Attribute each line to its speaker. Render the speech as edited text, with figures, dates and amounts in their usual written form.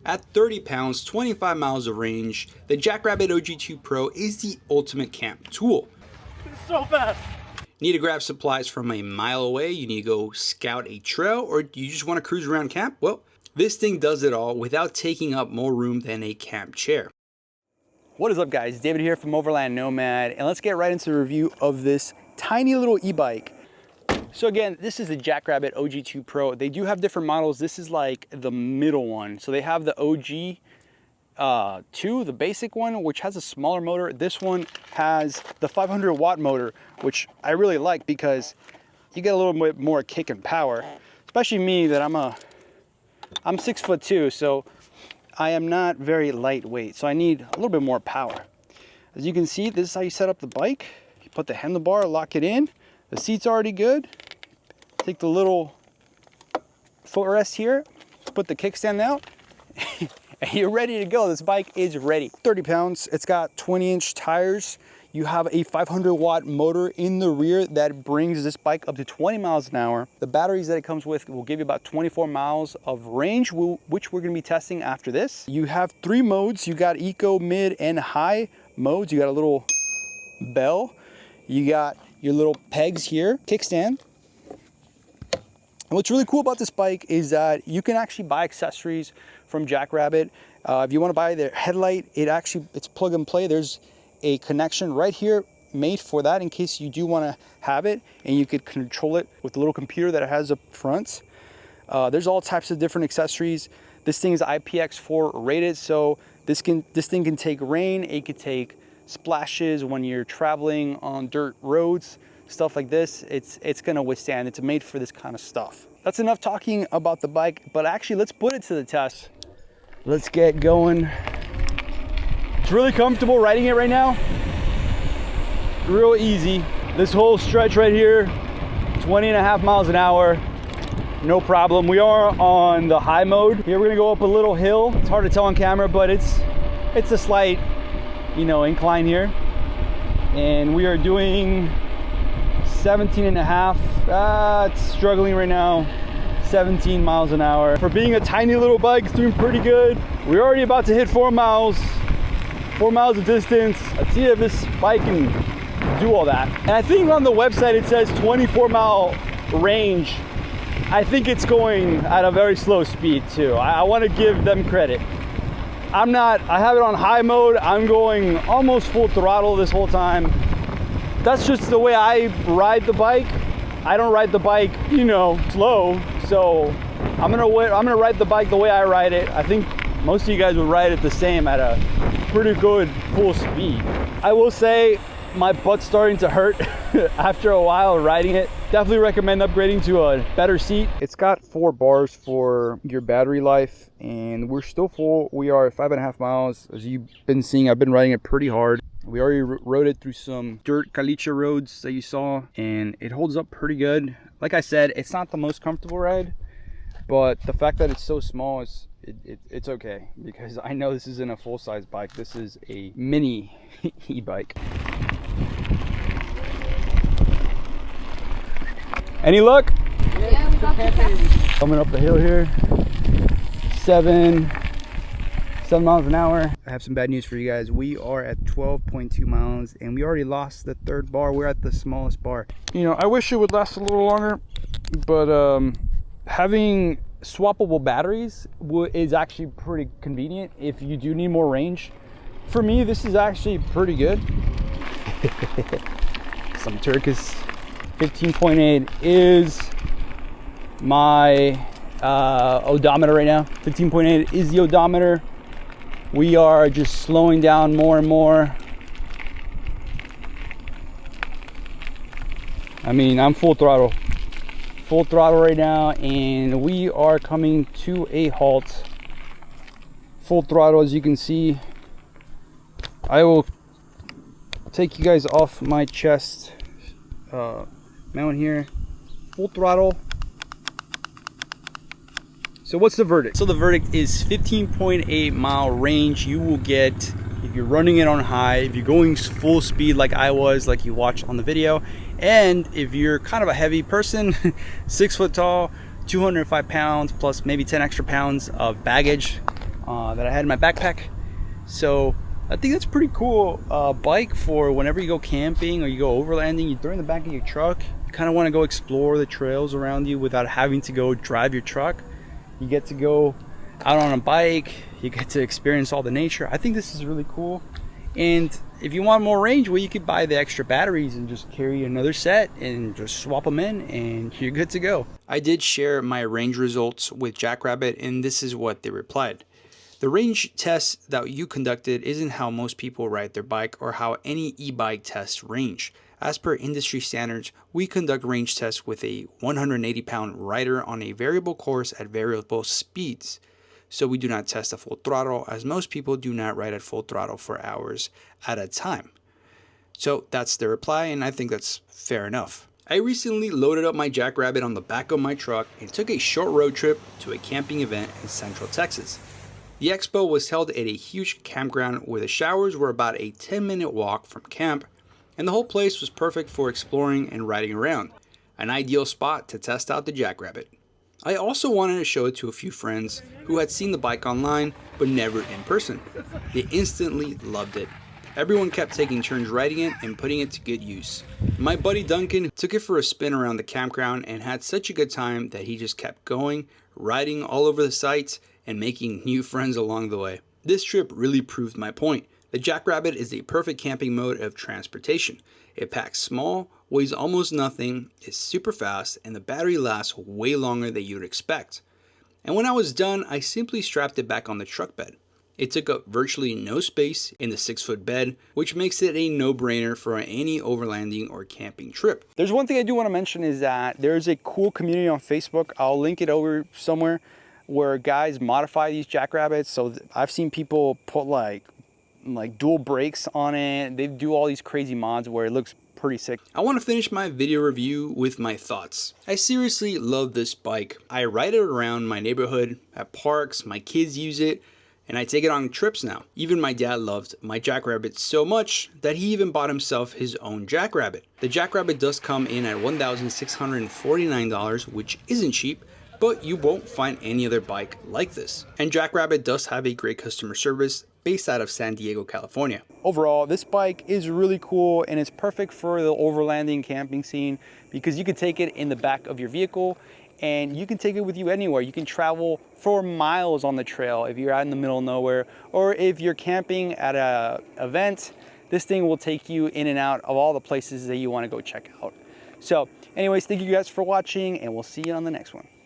Speaker 1: At 30 pounds, 25 miles of range, the JackRabbit OG2 Pro is the ultimate camp tool.
Speaker 2: It's so fast.
Speaker 1: Need to grab supplies from a mile away, you need to go scout a trail, or you just want to cruise around camp? Well, this thing does it all without taking up more room than a camp chair.
Speaker 3: What is up, guys? David here from Overland Nomad, and let's get right into the review of this tiny little e-bike. So again, this is the JackRabbit OG2 Pro. They do have different models. This is like the middle one. So they have the OG2, the basic one, which has a smaller motor. This one has the 500 watt motor, which I really like because you get a little bit more kick and power. Especially me, that I'm 6'2", so I am not very lightweight. So I need a little bit more power. As you can see, this is how you set up the bike. You put the handlebar, lock it in. The seat's already good. Take the little footrest here, put the kickstand out, and you're ready to go. This bike is ready. 30 pounds, it's got 20-inch tires. You have a 500 watt motor in the rear that brings this bike up to 20 miles an hour. The batteries that it comes with will give you about 24 miles of range, which we're gonna be testing after this. You have 3 modes. You got eco, mid, and high modes. You got a little bell. You got your little pegs here, kickstand. And what's really cool about this bike is that you can actually buy accessories from JackRabbit. If you want to buy their headlight, it's plug and play. There's a connection right here made for that in case you do want to have it, and you could control it with the little computer that it has up front. There's all types of different accessories. This thing is IPX4 rated, so this thing can take rain. It could take splashes when you're traveling on dirt roads, stuff like this. It's gonna withstand. It's made for this kind of stuff. That's enough talking about the bike, but actually let's put it to the test. Let's get going. It's really comfortable riding it right now. Real easy. This whole stretch right here, 20.5 miles an hour, no problem. We are on the high mode. Here we're gonna go up a little hill. It's hard to tell on camera, but it's a slight, incline here. And we are doing 17.5, it's struggling right now, 17 miles an hour. For being a tiny little bike, it's doing pretty good. We're already about to hit 4 miles of distance. Let's see if this bike can do all that. And I think on the website it says 24-mile range. I think it's going at a very slow speed too. I want to give them credit. I have it on high mode. I'm going almost full throttle this whole time. That's just the way I ride the bike. I don't ride the bike, slow. So I'm gonna ride the bike the way I ride it. I think most of you guys would ride it the same at a pretty good full speed. I will say my butt's starting to hurt after a while riding it. Definitely recommend upgrading to a better seat. It's got 4 bars for your battery life, and we're still full. We are at 5.5 miles. As you've been seeing, I've been riding it pretty hard. We already rode it through some dirt caliche roads that you saw, and it holds up pretty good. Like I said, it's not the most comfortable ride, but the fact that it's so small it's okay, because I know this isn't a full-size bike. This is a mini e-bike. Any luck?
Speaker 4: Yeah, we got the
Speaker 3: Coming up the hill here, 7 miles an hour. I have some bad news for you guys. We are at 12.2 miles and we already lost the 3rd bar. We're at the smallest bar. I wish it would last a little longer, but having swappable batteries is actually pretty convenient if you do need more range. For me, this is actually pretty good. Some Turkish 15.8 is my odometer right now. 15.8 is the odometer. We are just slowing down more and more. I'm full throttle right now, and we are coming to a halt. Full throttle, as you can see. I will take you guys off my chest mount here. Full throttle. So what's the verdict? So the verdict is 15.8 mile range. You will get, if you're running it on high, if you're going full speed like I was, like you watched on the video, and if you're kind of a heavy person, 6 foot tall, 205 pounds plus maybe 10 extra pounds of baggage, that I had in my backpack. So I think that's pretty cool bike for whenever you go camping or you go overlanding. You throw it in the back of your truck. You kind of want to go explore the trails around you without having to go drive your truck. You get to go out on a bike. You get to experience all the nature. I think this is really cool. And if you want more range, well, you could buy the extra batteries and just carry another set and just swap them in and you're good to go.
Speaker 1: I did share my range results with JackRabbit, and this is what they replied. The range test that you conducted isn't how most people ride their bike or how any e-bike tests range. As per industry standards, we conduct range tests with a 180-pound rider on a variable course at variable speeds. So we do not test at full throttle, as most people do not ride at full throttle for hours at a time. So that's the reply, and I think that's fair enough. I recently loaded up my JackRabbit on the back of my truck and took a short road trip to a camping event in Central Texas. The expo was held at a huge campground where the showers were about a 10-minute walk from camp, and the whole place was perfect for exploring and riding around. An ideal spot to test out the JackRabbit. I also wanted to show it to a few friends who had seen the bike online but never in person. They instantly loved it. Everyone kept taking turns riding it and putting it to good use. My buddy Duncan took it for a spin around the campground and had such a good time that he just kept going, riding all over the sites, and making new friends along the way. This trip really proved my point. The JackRabbit is a perfect camping mode of transportation. It packs small, weighs almost nothing, is super fast, and the battery lasts way longer than you'd expect. And when I was done, I simply strapped it back on the truck bed. It took up virtually no space in the 6-foot bed, which makes it a no-brainer for any overlanding or camping trip.
Speaker 3: There's one thing I do want to mention is that there's a cool community on Facebook. I'll link it over somewhere where guys modify these JackRabbits. So I've seen people put like dual brakes on it. They do all these crazy mods where it looks pretty sick.
Speaker 1: I want to finish my video review with my thoughts. I seriously love this bike. I ride it around my neighborhood, at parks, my kids use it, and I take it on trips now. Even my dad loved my JackRabbit so much that he even bought himself his own JackRabbit. The JackRabbit does come in at $1,649, which isn't cheap, but you won't find any other bike like this. And JackRabbit does have a great customer service based out of San Diego, California.
Speaker 3: Overall, this bike is really cool and it's perfect for the overlanding camping scene because you can take it in the back of your vehicle and you can take it with you anywhere. You can travel for miles on the trail if you're out in the middle of nowhere, or if you're camping at an event, this thing will take you in and out of all the places that you want to go check out. So anyways, thank you guys for watching and we'll see you on the next one.